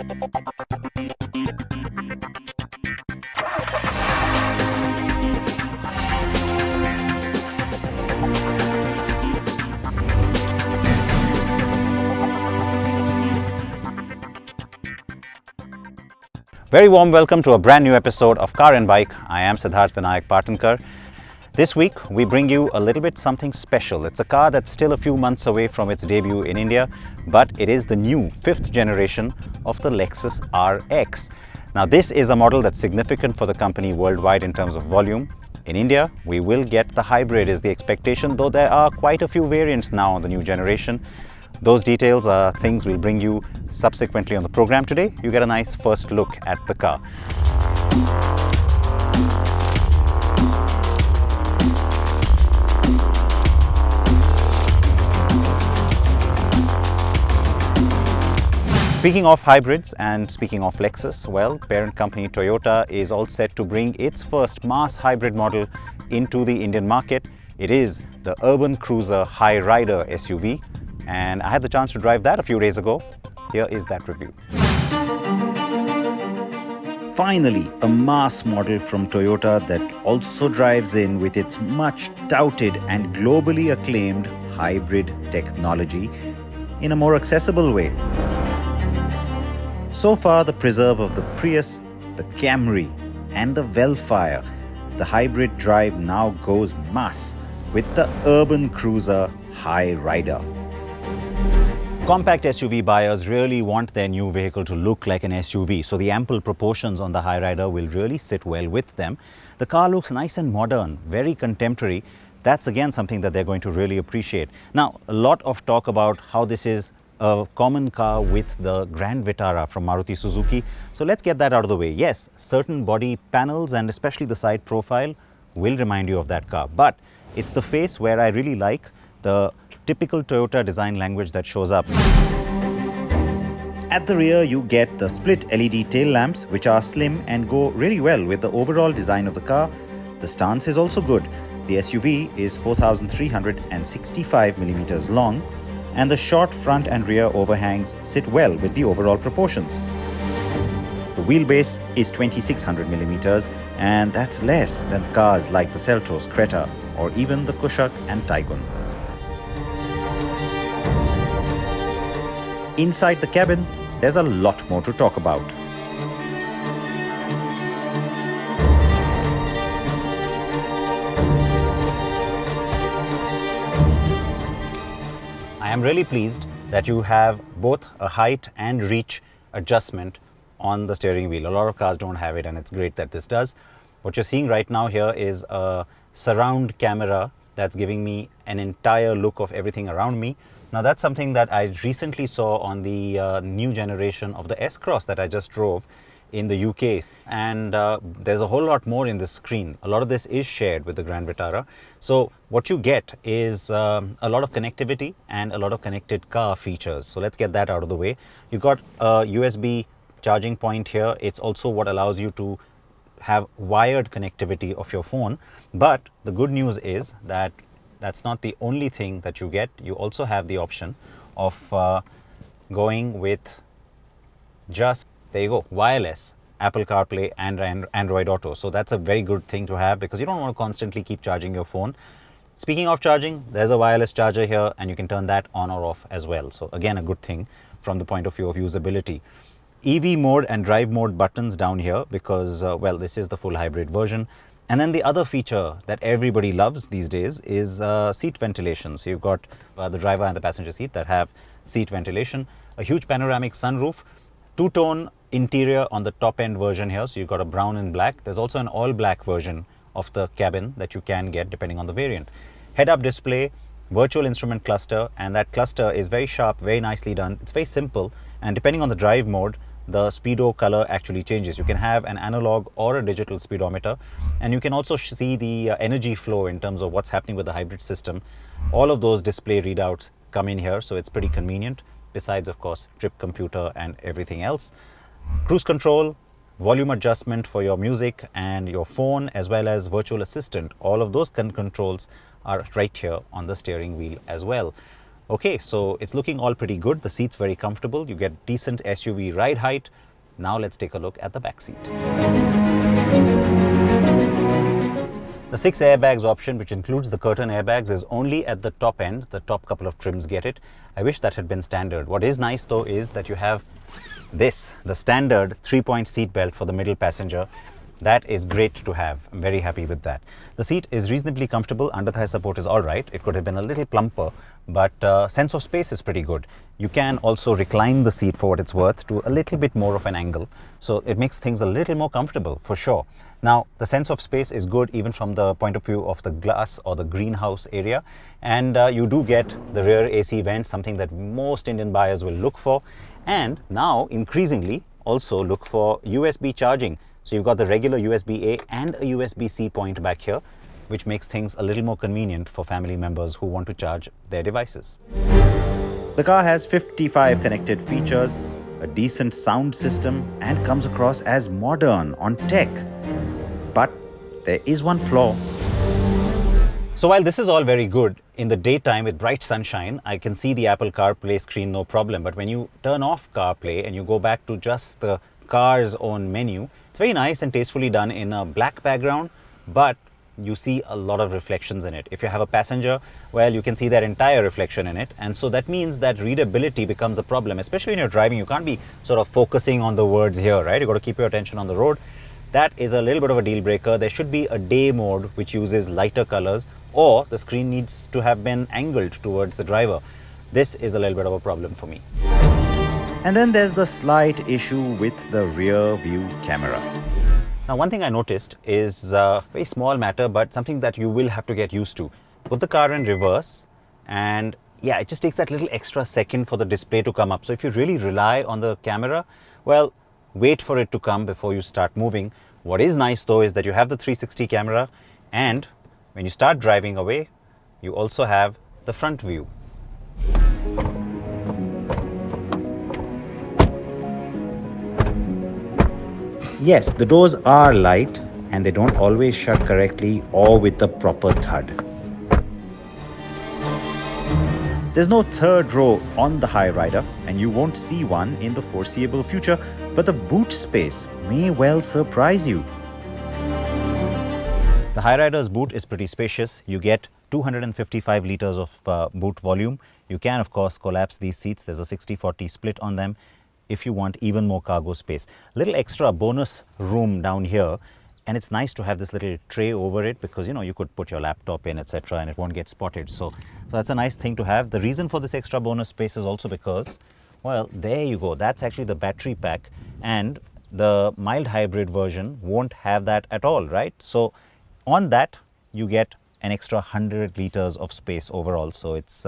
Very warm welcome to a brand new episode of Car and Bike. I am Siddharth Vinayak Patankar. This week we bring you a little bit something special. It's a car that's still a few months away from its debut in India, but it is the new 5th generation of the Lexus RX. Now this is a model that's significant for the company worldwide in terms of volume. In India, we will get the hybrid is the expectation, though there are quite a few variants now on the new generation. Those details are things we'll bring you subsequently on the program. Today, you get a nice first look at the car. Speaking of hybrids and speaking of Lexus, well, parent company Toyota is all set to bring its first mass hybrid model into the Indian market. It is the Urban Cruiser Hyryder SUV. And I had the chance to drive that a few days ago. Here is that review. Finally, a mass model from Toyota that also drives in with its much touted and globally acclaimed hybrid technology in a more accessible way. So far, the preserve of the Prius, the Camry and the Velfire, the hybrid drive now goes mass with the Urban Cruiser Hyryder. Compact SUV buyers really want their new vehicle to look like an SUV, so the ample proportions on the Hyryder will really sit well with them. The car looks nice and modern, very contemporary. That's again something that they're going to really appreciate. Now, a lot of talk about how this is a common car with the Grand Vitara from Maruti Suzuki. So let's get that out of the way. Yes, certain body panels and especially the side profile will remind you of that car, but it's the face where I really like the typical Toyota design language that shows up. At the rear, you get the split LED tail lamps, which are slim and go really well with the overall design of the car. The stance is also good. The SUV is 4,365 millimeters long, and the short front and rear overhangs sit well with the overall proportions. The wheelbase is 2,600 millimeters, and that's less than cars like the Seltos, Creta, or even the Kushaq and Taygun. Inside the cabin, there's a lot more to talk about. I am really pleased that you have both a height and reach adjustment on the steering wheel. A lot of cars don't have it, and it's great that this does. What you're seeing right now here is a surround camera that's giving me an entire look of everything around me. Now that's something that I recently saw on the new generation of the S-Cross that I just drove in the UK, and there's a whole lot more in this screen. A lot of this is shared with the Grand Vitara. So what you get is a lot of connectivity and a lot of connected car features. So let's get that out of the way. You've got a USB charging point here. It's also what allows you to have wired connectivity of your phone. But the good news is that that's not the only thing that you get. You also have the option of going with just, there you go, wireless Apple CarPlay and Android Auto. So that's a very good thing to have because you don't want to constantly keep charging your phone. Speaking of charging, there's a wireless charger here and you can turn that on or off as well. So again, a good thing from the point of view of usability. EV mode and drive mode buttons down here because, well, this is the full hybrid version. And then the other feature that everybody loves these days is seat ventilation. So you've got the driver and the passenger seat that have seat ventilation, a huge panoramic sunroof, two-tone interior on the top-end version here. So you've got a brown and black. There's also an all-black version of the cabin that you can get depending on the variant. Head-up display, virtual instrument cluster, and that cluster is very sharp, very nicely done. It's very simple, and depending on the drive mode, the speedo color actually changes. You can have an analog or a digital speedometer, and you can also see the energy flow in terms of what's happening with the hybrid system. All of those display readouts come in here, so it's pretty convenient, besides of course trip computer and everything else. Cruise control, volume adjustment for your music and your phone, as well as virtual assistant. All of those controls are right here on the steering wheel as well. Okay, so it's looking all pretty good. The seat's very comfortable. You get decent SUV ride height. Now let's take a look at the back seat. The 6 airbags option, which includes the curtain airbags, is only at the top end. The top couple of trims get it. I wish that had been standard. What is nice though is that you have this, the standard 3-point seat belt for the middle passenger. That is great to have. I'm very happy with that. The seat is reasonably comfortable. Under thigh support is all right. It could have been a little plumper, but sense of space is pretty good. You can also recline the seat for what it's worth to a little bit more of an angle. So it makes things a little more comfortable for sure. Now, the sense of space is good even from the point of view of the glass or the greenhouse area. And you do get the rear AC vent, something that most Indian buyers will look for. And now increasingly also look for USB charging. So you've got the regular USB-A and a USB-C point back here, which makes things a little more convenient for family members who want to charge their devices. The car has 55 connected features, a decent sound system, and comes across as modern on tech. But there is one flaw. So while this is all very good, in the daytime with bright sunshine, I can see the Apple CarPlay screen no problem. But when you turn off CarPlay and you go back to just the car's own menu, it's very nice and tastefully done in a black background, but you see a lot of reflections in it. If you have a passenger, well, you can see their entire reflection in it. And so that means that readability becomes a problem, especially when you're driving. You can't be sort of focusing on the words here, right? You've got to keep your attention on the road. That is a little bit of a deal breaker. There should be a day mode which uses lighter colors, or the screen needs to have been angled towards the driver. This is a little bit of a problem for me. And then there's the slight issue with the rear view camera. Now, one thing I noticed is a very small matter, but something that you will have to get used to. Put the car in reverse, and yeah, it just takes that little extra second for the display to come up. So if you really rely on the camera, well, wait for it to come before you start moving. What is nice though is that you have the 360 camera, and when you start driving away, you also have the front view. Yes, the doors are light and they don't always shut correctly or with the proper thud. There's no third row on the Hyryder, and you won't see one in the foreseeable future, but the boot space may well surprise you. The Hyryder's boot is pretty spacious. You get 255 liters of boot volume. You can, of course, collapse these seats. There's a 60-40 split on them if you want even more cargo space. A little extra bonus room down here, and it's nice to have this little tray over it because, you know, you could put your laptop in, etc., and it won't get spotted. So that's a nice thing to have. The reason for this extra bonus space is also because, well, there you go. That's actually the battery pack, and the mild hybrid version won't have that at all, right? So on that, you get an extra 100 liters of space overall. So it's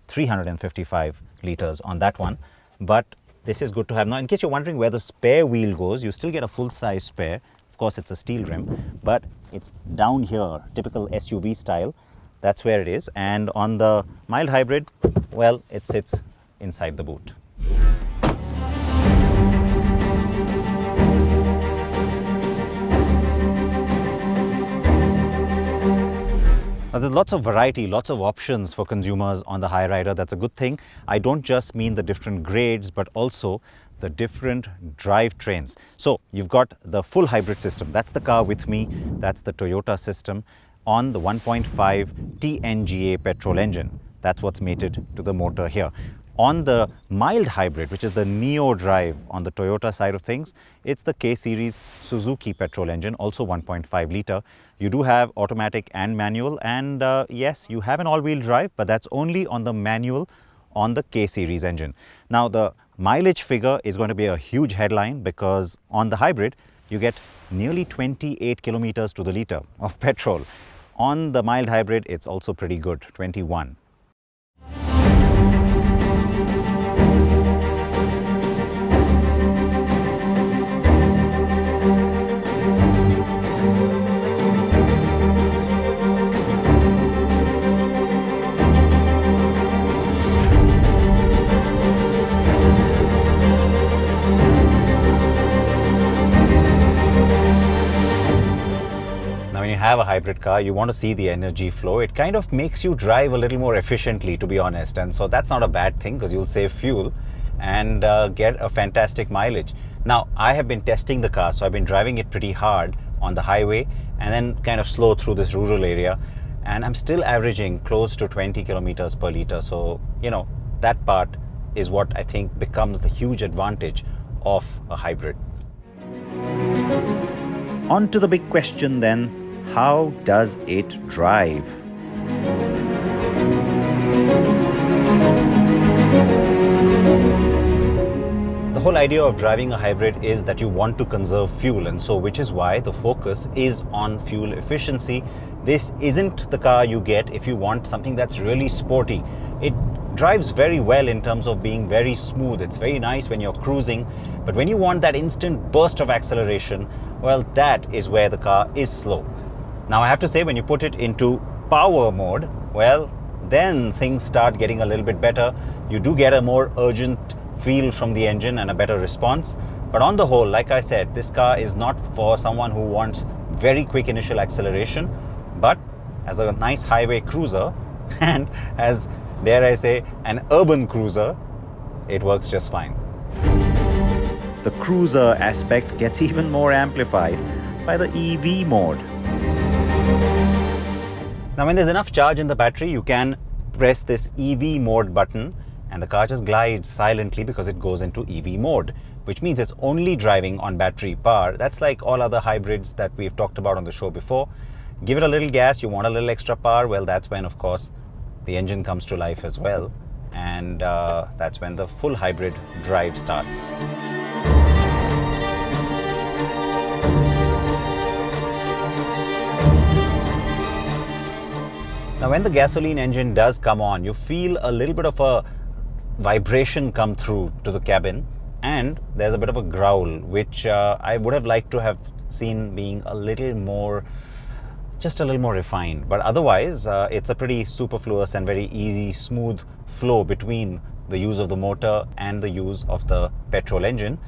355 liters on that one. But this is good to have. Now, in case you're wondering where the spare wheel goes, you still get a full-size spare. Of course, it's a steel rim, but it's down here, typical SUV style. That's where it is. And on the mild hybrid, well, it sits inside the boot. Now, there's lots of variety, lots of options for consumers on the Hyryder. That's a good thing. I don't just mean the different grades, but also the different drivetrains. So you've got the full hybrid system. That's the car with me. That's the Toyota system on the 1.5 TNGA petrol engine. That's what's mated to the motor here. On the mild hybrid, which is the Neo Drive on the Toyota side of things, it's the K-Series Suzuki petrol engine, also 1.5 litre. You do have automatic and manual, and yes, you have an all-wheel drive, but that's only on the manual on the K-Series engine. Now, the mileage figure is going to be a huge headline because on the hybrid, you get nearly 28 kilometers to the litre of petrol. On the mild hybrid, it's also pretty good, 21. have a hybrid car, you want to see the energy flow. It kind of makes you drive a little more efficiently, to be honest. And so that's not a bad thing, because you'll save fuel and get a fantastic mileage. Now, I have been testing the car, so I've been driving it pretty hard on the highway and then kind of slow through this rural area. And I'm still averaging close to 20 kilometers per liter. So, that part is what I think becomes the huge advantage of a hybrid. On to the big question then, how does it drive? The whole idea of driving a hybrid is that you want to conserve fuel, and so which is why the focus is on fuel efficiency. This isn't the car you get if you want something that's really sporty. It drives very well in terms of being very smooth. It's very nice when you're cruising, but when you want that instant burst of acceleration, well, that is where the car is slow. Now, I have to say, when you put it into power mode, well, then things start getting a little bit better. You do get a more urgent feel from the engine and a better response. But on the whole, like I said, this car is not for someone who wants very quick initial acceleration, but as a nice highway cruiser and as, dare I say, an urban cruiser, it works just fine. The cruiser aspect gets even more amplified by the EV mode. Now, when there's enough charge in the battery, you can press this EV mode button and the car just glides silently because it goes into EV mode, which means it's only driving on battery power. That's like all other hybrids that we've talked about on the show before. Give it a little gas, you want a little extra power, well, that's when, of course, the engine comes to life as well. And that's when the full hybrid drive starts. Now, when the gasoline engine does come on, you feel a little bit of a vibration come through to the cabin, and there's a bit of a growl, which I would have liked to have seen being a little more, just a little more refined. But otherwise, it's a pretty superfluous and very easy, smooth flow between the use of the motor and the use of the petrol engine.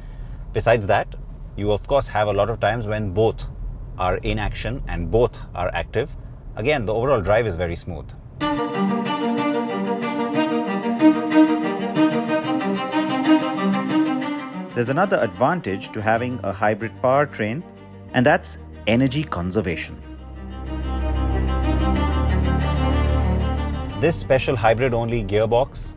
Besides that, you of course have a lot of times when both are in action and both are active. Again, the overall drive is very smooth. There's another advantage to having a hybrid powertrain, and that's energy conservation. This special hybrid-only gearbox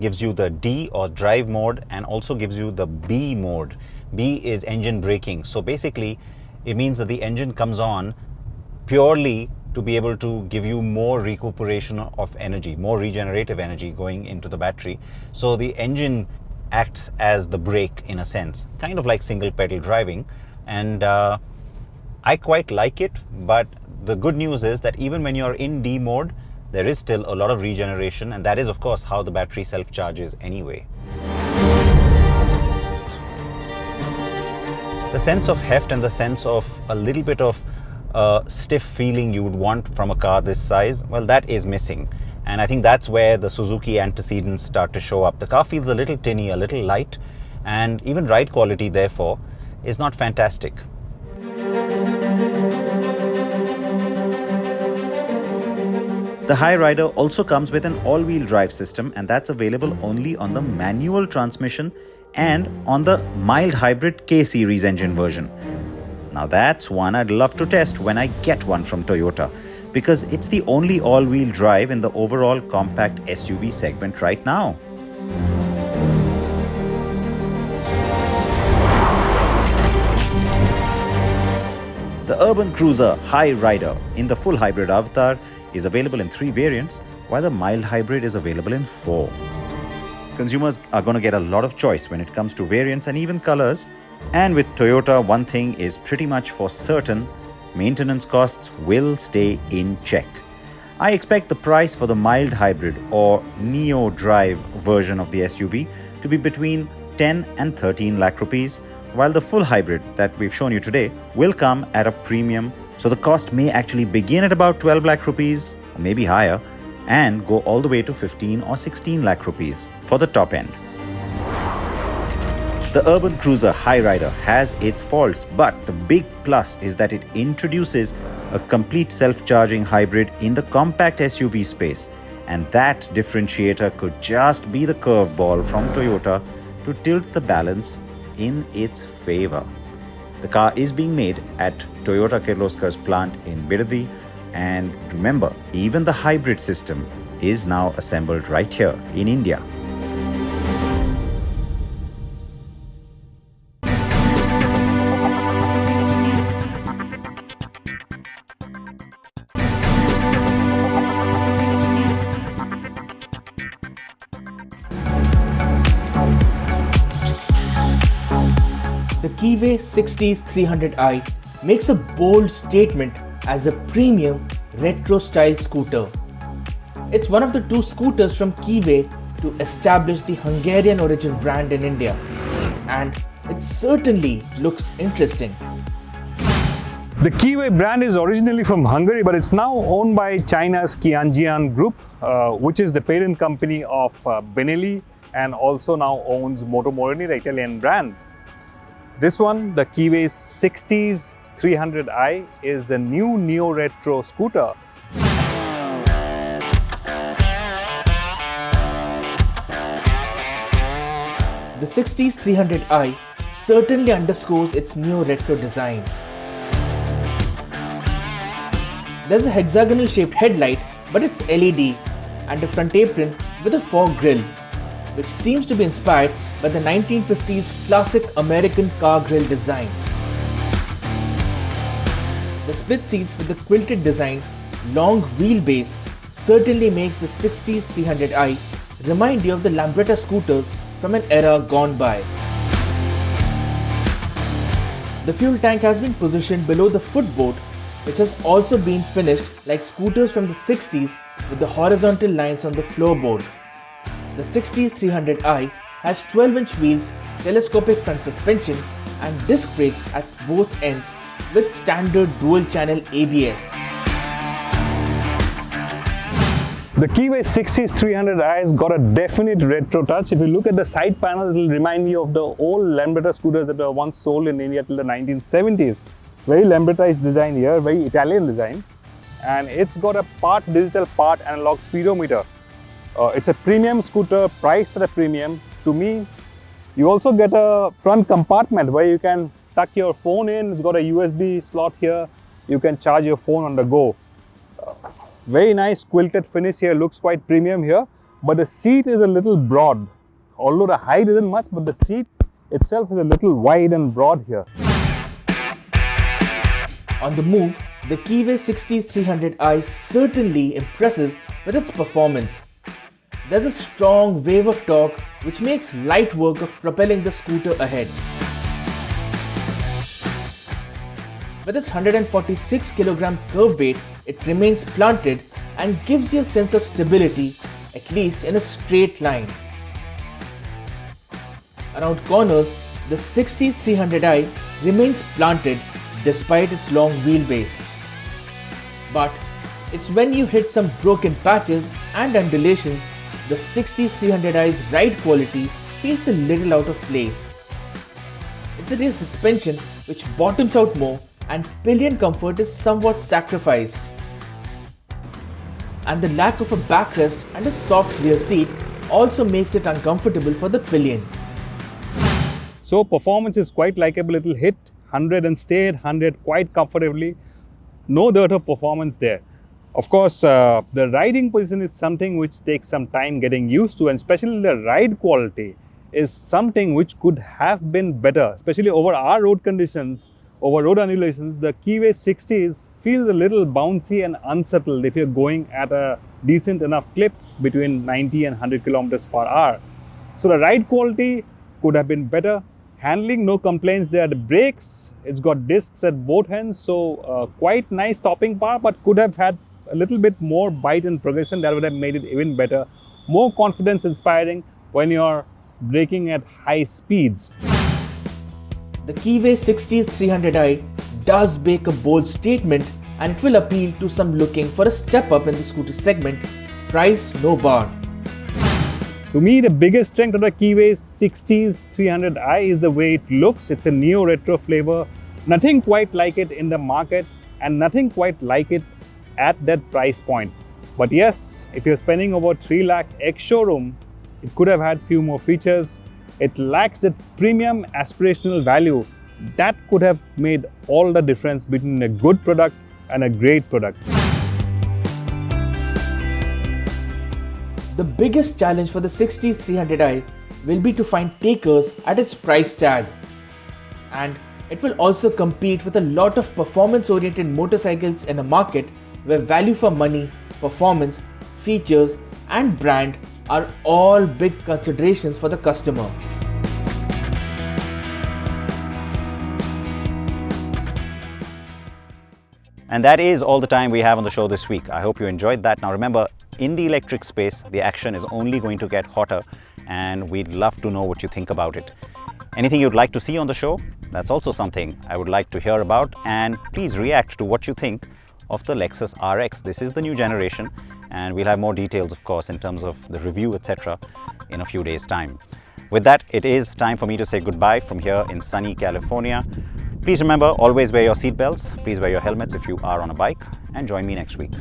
gives you the D or drive mode and also gives you the B mode. B is engine braking. So basically, it means that the engine comes on purely to be able to give you more recuperation of energy, more regenerative energy going into the battery. So the engine acts as the brake in a sense, kind of like single pedal driving. And I quite like it, but the good news is that even when you're in D mode, there is still a lot of regeneration, and that is of course how the battery self-charges anyway. The sense of heft and the sense of a little bit of stiff feeling you would want from a car this size, well, that is missing. And I think that's where the Suzuki antecedents start to show up. The car feels a little tinny, a little light, and even ride quality, therefore, is not fantastic. The Hyryder also comes with an all-wheel drive system, and that's available only on the manual transmission and on the mild hybrid K-series engine version. Now that's one I'd love to test when I get one from Toyota, because it's the only all-wheel drive in the overall compact SUV segment right now. The Urban Cruiser Hyryder in the full hybrid avatar is available in 3 variants, while the mild hybrid is available in 4. Consumers are going to get a lot of choice when it comes to variants and even colors. And with Toyota, one thing is pretty much for certain: maintenance costs will stay in check. I expect the price for the mild hybrid or Neo Drive version of the SUV to be between 10 and 13 lakh rupees, while the full hybrid that we've shown you today will come at a premium. So the cost may actually begin at about 12 lakh rupees, or maybe higher, and go all the way to 15 or 16 lakh rupees for the top end. The Urban Cruiser Hyryder has its faults, but the big plus is that it introduces a complete self-charging hybrid in the compact SUV space. And that differentiator could just be the curveball from Toyota to tilt the balance in its favor. The car is being made at Toyota Kirloskar's plant in Bidadi, and remember, even the hybrid system is now assembled right here in India. The Keeway Sixties 300i makes a bold statement as a premium retro-style scooter. It's one of the two scooters from Keeway to establish the Hungarian origin brand in India, and it certainly looks interesting. The Keeway brand is originally from Hungary, but it's now owned by China's Kianjian Group, which is the parent company of Benelli and also now owns Motomorini, the Italian brand. This one, the Keeway Sixties 300i, is the new neo-retro scooter. The Sixties 300i certainly underscores its neo-retro design. There's a hexagonal shaped headlight, but it's LED, and a front apron with a fog grille, which seems to be inspired by the 1950s classic American car grille design. The split seats with the quilted design, long wheelbase certainly makes the Sixties 300i remind you of the Lambretta scooters from an era gone by. The fuel tank has been positioned below the footboard, which has also been finished like scooters from the 60s with the horizontal lines on the floorboard. The Sixties 300i has 12-inch wheels, telescopic front suspension and disc brakes at both ends with standard dual-channel ABS. The Keeway Sixties 300i has got a definite retro touch. If you look at the side panels, it will remind you of the old Lambretta scooters that were once sold in India till the 1970s. Very Lambretta-ish design here, very Italian design. And it's got a part digital, part analog speedometer. It's a premium scooter priced at a premium. To me, you also get a front compartment where you can tuck your phone in. It's got a USB slot here. You can charge your phone on the go. Very nice quilted finish here, looks quite premium here. But the seat is a little broad. Although the height isn't much, but the seat itself is a little wide and broad here. On the move, the Keeway Sixties 300i certainly impresses with its performance. There's a strong wave of torque which makes light work of propelling the scooter ahead. With its 146 kg curve weight, it remains planted and gives you a sense of stability, at least in a straight line. Around corners, the Sixties 300i remains planted despite its long wheelbase. But it's when you hit some broken patches and undulations, the Sixties 300i's ride quality feels a little out of place. It's the rear suspension which bottoms out more, and pillion comfort is somewhat sacrificed. And the lack of a backrest and a soft rear seat also makes it uncomfortable for the pillion. So performance is quite likable. It'll hit 100 and stay at 100 quite comfortably. No dirt of performance there. Of course, the riding position is something which takes some time getting used to, and especially the ride quality is something which could have been better, especially over our road conditions, over road undulations. The Keeway 60s feels a little bouncy and unsettled if you're going at a decent enough clip between 90 and 100 kilometers per hour. So the ride quality could have been better. Handling, no complaints there. The brakes, it's got discs at both ends, so quite nice stopping power, but could have had a little bit more bite and progression. That would have made it even better. More confidence inspiring when you're braking at high speeds. The Keeway Sixties 300i does make a bold statement, and it will appeal to some looking for a step up in the scooter segment. Price no bar. To me, the biggest strength of the Keeway Sixties 300i is the way it looks. It's a neo-retro flavor. Nothing quite like it in the market. and nothing quite like it at that price point. But yes, if you're spending over 3 lakh ex-showroom, it could have had few more features. It lacks that premium aspirational value that could have made all the difference between a good product and a great product. The biggest challenge for the 60s 300i will be to find takers at its price tag. And it will also compete with a lot of performance-oriented motorcycles in a market where value for money, performance, features, and brand are all big considerations for the customer. And that is all the time we have on the show this week. I hope you enjoyed that. Now remember, in the electric space, the action is only going to get hotter, and we'd love to know what you think about it. Anything you'd like to see on the show? That's also something I would like to hear about, and please react to what you think of the Lexus RX. This is the new generation, and we'll have more details, of course, in terms of the review, etc. in a few days' time. With that, it is time for me to say goodbye from here in sunny California. Please remember, always wear your seatbelts, please wear your helmets if you are on a bike, and join me next week.